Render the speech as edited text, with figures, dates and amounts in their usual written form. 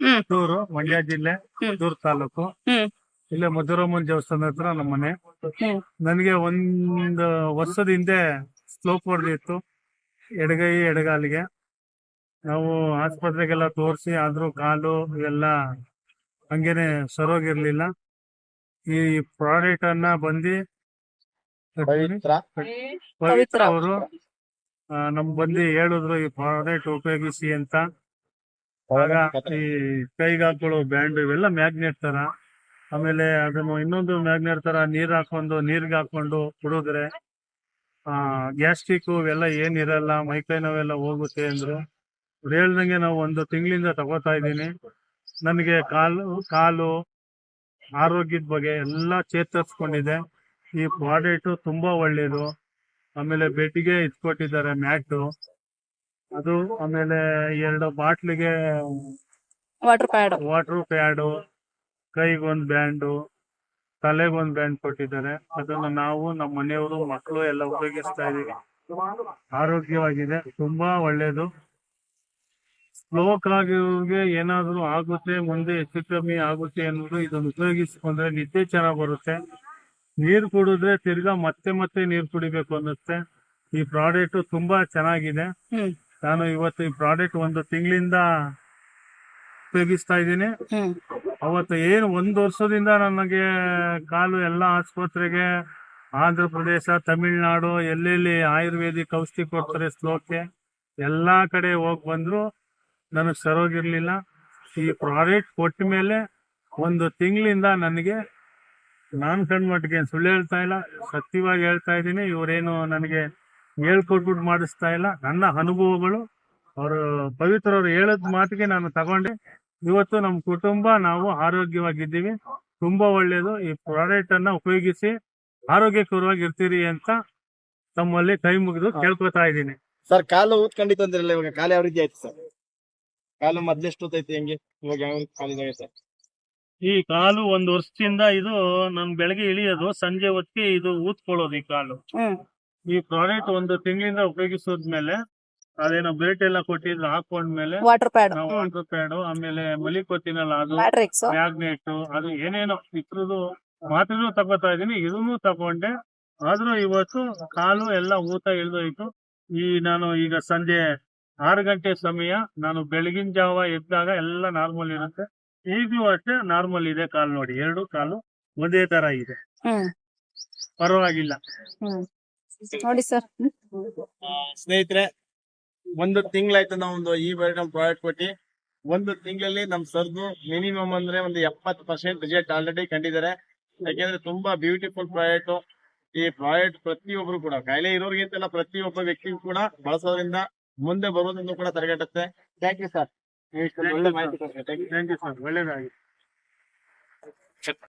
ಪುತ್ತೂರು, ಮಂಡ್ಯ ಜಿಲ್ಲೆ, ಪುತ್ತೂರು ತಾಲೂಕು. ಇಲ್ಲೇ ಮಧುರಮ್ಮನ ದೇವಸ್ಥಾನ ಹತ್ರ ನಮ್ಮ ಮನೆ. ನನಗೆ ಒಂದು ವರ್ಷದ ಹಿಂದೆ ಸ್ಲೋಪ್ ಹೊಡೆದಿತ್ತು ಎಡಗೈ ಎಡಗಾಲಿಗೆ. ನಾವು ಆಸ್ಪತ್ರೆಗೆಲ್ಲ ತೋರಿಸಿ ಆದ್ರೂ ಕಾಲು ಇವೆಲ್ಲ ಹಂಗೇನೆ ಸರೋಗಿರ್ಲಿಲ್ಲ. ಈ ಪ್ರಾಡಕ್ಟ್ ಅನ್ನ ಬಂದು ಪವಿತ್ರ ಅವರು ನಮ್ಗೆ ಬಂದು ಹೇಳಿದ್ರು ಈ ಪ್ರಾಡಕ್ಟ್ ಉಪಯೋಗಿಸಿ ಅಂತ. ಆಗ ಈ ಕೈಗೆ ಹಾಕೊಳ್ಳೋ ಬ್ಯಾಂಡ್ ಇವೆಲ್ಲ ಮ್ಯಾಗ್ನೆಟ್ ತರ, ಆಮೇಲೆ ಅದನ್ನು ಇನ್ನೊಂದು ಮ್ಯಾಗ್ನೆಟ್ ತರ ನೀರ್ಗೆ ಹಾಕೊಂಡು ಕುಡಿದ್ರೆ ಗ್ಯಾಸ್ಟ್ರಿಕ್ ಇವೆಲ್ಲ ಏನಿರಲ್ಲ, ಮೈಕೈ ನೋವೆಲ್ಲ ಹೋಗುತ್ತೆ ಅಂದ್ರು. ಅವ್ರು ಹೇಳ್ದಂಗೆ ನಾವು 1 ತಿಂಗಳಿಂದ ತಗೋತಾ ಇದ್ದೀನಿ. ನನಗೆ ಕಾಲು ಆರೋಗ್ಯದ ಬಗ್ಗೆ ಎಲ್ಲ ಚೇತರಿಸ್ಕೊಂಡಿದೆ. ಈ ಪ್ರಾಡಕ್ಟ್ ತುಂಬಾ ಒಳ್ಳೇದು. ಆಮೇಲೆ ಬೆಡ್ಗೆ ಇಟ್ಕೊಟ್ಟಿದ್ದಾರೆ ಮ್ಯಾಟು ಅದು, ಆಮೇಲೆ 2 ಬಾಟ್ಲಿಗೆ ವಾಟರ್ ಪ್ಯಾಡು, ಕೈಗೊಂದು ಬ್ಯಾಂಡು, ತಲೆಗೊಂದು ಬ್ಯಾಂಡ್ ಕೊಟ್ಟಿದ್ದಾರೆ. ಅದನ್ನ ನಾವು ನಮ್ಮ ಮನೆಯವರು ಮಕ್ಕಳು ಎಲ್ಲ ಉಪಯೋಗಿಸ್ತಾ ಇದೀವಿ. ಆರೋಗ್ಯವಾಗಿದೆ, ತುಂಬಾ ಒಳ್ಳೇದು. ಸ್ಲೋಕ್ ಆಗಿರೋರಿಗೆ ಏನಾದ್ರು ಆಗುತ್ತೆ, ಮುಂದೆ ಹೆಚ್ಚು ಕಮ್ಮಿ ಆಗುತ್ತೆ ಅನ್ನೋದು ಇದನ್ನು ಉಪಯೋಗಿಸ್ಕೊಂಡ್ರೆ ನಿದ್ದೆ ಚೆನ್ನಾಗ್ ಬರುತ್ತೆ. ನೀರು ಕುಡಿದ್ರೆ ತಿರ್ಗಾ ಮತ್ತೆ ನೀರು ಕುಡಿಬೇಕು ಅನ್ನುತ್ತೆ. ಈ ಪ್ರಾಡಕ್ಟ್ ತುಂಬಾ ಚೆನ್ನಾಗಿದೆ. ನಾನು ಇವತ್ತು ಈ ಪ್ರಾಡಕ್ಟ್ 1 ತಿಂಗಳಿಂದ ಉಪಯೋಗಿಸ್ತಾ ಇದ್ದೀನಿ. ಅವತ್ತು ಏನು 1 ವರ್ಷದಿಂದ ನನಗೆ ಕಾಲು ಎಲ್ಲ ಆಸ್ಪತ್ರೆಗೆ, ಆಂಧ್ರ ಪ್ರದೇಶ, ತಮಿಳ್ನಾಡು, ಎಲ್ಲೆಲ್ಲಿ ಆಯುರ್ವೇದಿಕ್ ಔಷಧಿ ಕೊಡ್ತಾರೆ ಸ್ಲೋಕ್ಕೆ, ಎಲ್ಲಾ ಕಡೆ ಹೋಗಿ ಬಂದ್ರು ನನಗೆ ಸರೋಗಿರ್ಲಿಲ್ಲ. ಈ ಪ್ರಾಡಕ್ಟ್ ಕೊಟ್ಟ ಮೇಲೆ 1 ತಿಂಗಳಿಂದ ನನಗೆ, ನಾನು ಕಣ್ಮಟ್ಟಿಗೆ ಸುಳ್ಳು ಹೇಳ್ತಾ ಇಲ್ಲ, ಸತ್ಯವಾಗಿ ಹೇಳ್ತಾ ಇದ್ದೀನಿ. ಇವರೇನು ನನಗೆ ಹೇಳ್ಕೊಟ್ಬಿಟ್ಟು ಮಾಡಿಸ್ತಾ ಇಲ್ಲ. ನನ್ನ ಅನುಭವಗಳು, ಅವರು ಪವಿತ್ರವ್ರು ಹೇಳದ್ ಮಾತಿಗೆ ನಾನು ತಗೊಂಡೆ. ಇವತ್ತು ನಮ್ಮ ಕುಟುಂಬ ನಾವು ಆರೋಗ್ಯವಾಗಿದ್ದೀವಿ. ತುಂಬಾ ಒಳ್ಳೇದು. ಈ ಪ್ರಾಡಕ್ಟ್ ಅನ್ನ ಉಪಯೋಗಿಸಿ ಆರೋಗ್ಯಕರವಾಗಿ ಇರ್ತೀರಿ ಅಂತ ತಮ್ಮಲ್ಲಿ ಕೈ ಮುಗಿದು ಕೇಳ್ಕೊತಾ ಇದ್ದೀನಿ. ಸರ್, ಕಾಲು ಊದ್ಕೊಂಡಿತ್ತು ಅಂದ್ರಲ್ಲ, ಇವಾಗ ಕಾಲು ಯಾವ ರೀತಿ ಆಯ್ತು ಸರ್? ಕಾಲು ಮೊದ್ಲೆಷ್ಟು ಊತೈತಿ, ಹೆಂಗೆ ಇವಾಗ ಯಾವ ಕಾಲಿದೆ ಸರ್? ಈ ಕಾಲು 1 ವರ್ಷದಿಂದ ಇದು ನನ್ ಬೆಳಗ್ಗೆ ಇಳಿಯೋದು, ಸಂಜೆ ಹೊತ್ತಿಗೆ ಇದು ಊದ್ಕೊಳ್ಳೋದು ಈ ಕಾಲು. ಈ ಪ್ರಾಡಕ್ಟ್ 1 ತಿಂಗಳಿಂದ ಉಪಯೋಗಿಸೋದ್ಮೇಲೆ ಅದೇನೋ ಬೆಲ್ಟ್ ಎಲ್ಲ ಕೊಟ್ಟಿದ್ರು, ಹಾಕೊಂಡ್ಮೇಲೆ ವಾಟರ್ ಪ್ಯಾಡ್, ಆಮೇಲೆ ಮಲಿಕೋತಿನಲ್ಲ ಅದು ಮ್ಯಾಗ್ನೆಟ್, ಅದು ಏನೇನೋ ಇದ್ರದ್ದು ಮಾತ್ರೆನೂ ತಗೋತಾ ಇದೀನಿ, ಇದನ್ನು ತಗೊಂಡೆ. ಆದ್ರೂ ಇವತ್ತು ಕಾಲು ಎಲ್ಲ ಊತ ಇಳಿದೋಯ್ತು. ನಾನು ಈಗ ಸಂಜೆ 6 ಗಂಟೆ ಸಮಯ, ನಾನು ಬೆಳಗಿನ ಜಾವ ಎದ್ದಾಗ ಎಲ್ಲ ನಾರ್ಮಲ್ ಇರುತ್ತೆ. ಈಗಲೂ ಅಷ್ಟೇ ನಾರ್ಮಲ್ ಇದೆ. ಕಾಲು ನೋಡಿ, 2 ಕಾಲು ಒಂದೇ ತರ ಇದೆ, ಪರವಾಗಿಲ್ಲ. ನೋಡಿ ಸರ್. ಸ್ನೇಹಿತರೆ, 1 ತಿಂಗಳಾಯ್ತು ನಾವು ಈ ಪ್ರಾಡಕ್ಟ್ ಕೊಟ್ಟು. 1 ತಿಂಗಳಲ್ಲಿ ನಮ್ ಸರ್ದು ಮಿನಿಮಮ್ ಅಂದ್ರೆ ಒಂದು 70% ರಿಸಲ್ಟ್ ಆಲ್ರೆಡಿ ಕಂಡಿದ್ದಾರೆ. ಯಾಕೆಂದ್ರೆ ತುಂಬಾ ಬ್ಯೂಟಿಫುಲ್ ಪ್ರಾಡಕ್ಟ್. ಈ ಪ್ರಾಡಕ್ಟ್ ಪ್ರತಿಯೊಬ್ರು ಕೂಡ, ಕಾಯಿಲೆ ಇರೋರಿಗಿಂತೆಲ್ಲ ಪ್ರತಿಯೊಬ್ಬ ವ್ಯಕ್ತಿಗೂ ಕೂಡ ಬಳಸೋದ್ರಿಂದ ಮುಂದೆ ಬರೋದನ್ನು ಕೂಡ ತಡೆಗಟ್ಟುತ್ತೆ. ಥ್ಯಾಂಕ್ ಯು ಸರ್, ಒಳ್ಳೆ ಮಾಹಿತಿ ಕೊಡ್ತೀವಿ. Thank you sir, ಒಳ್ಳೇದಾಗಿ.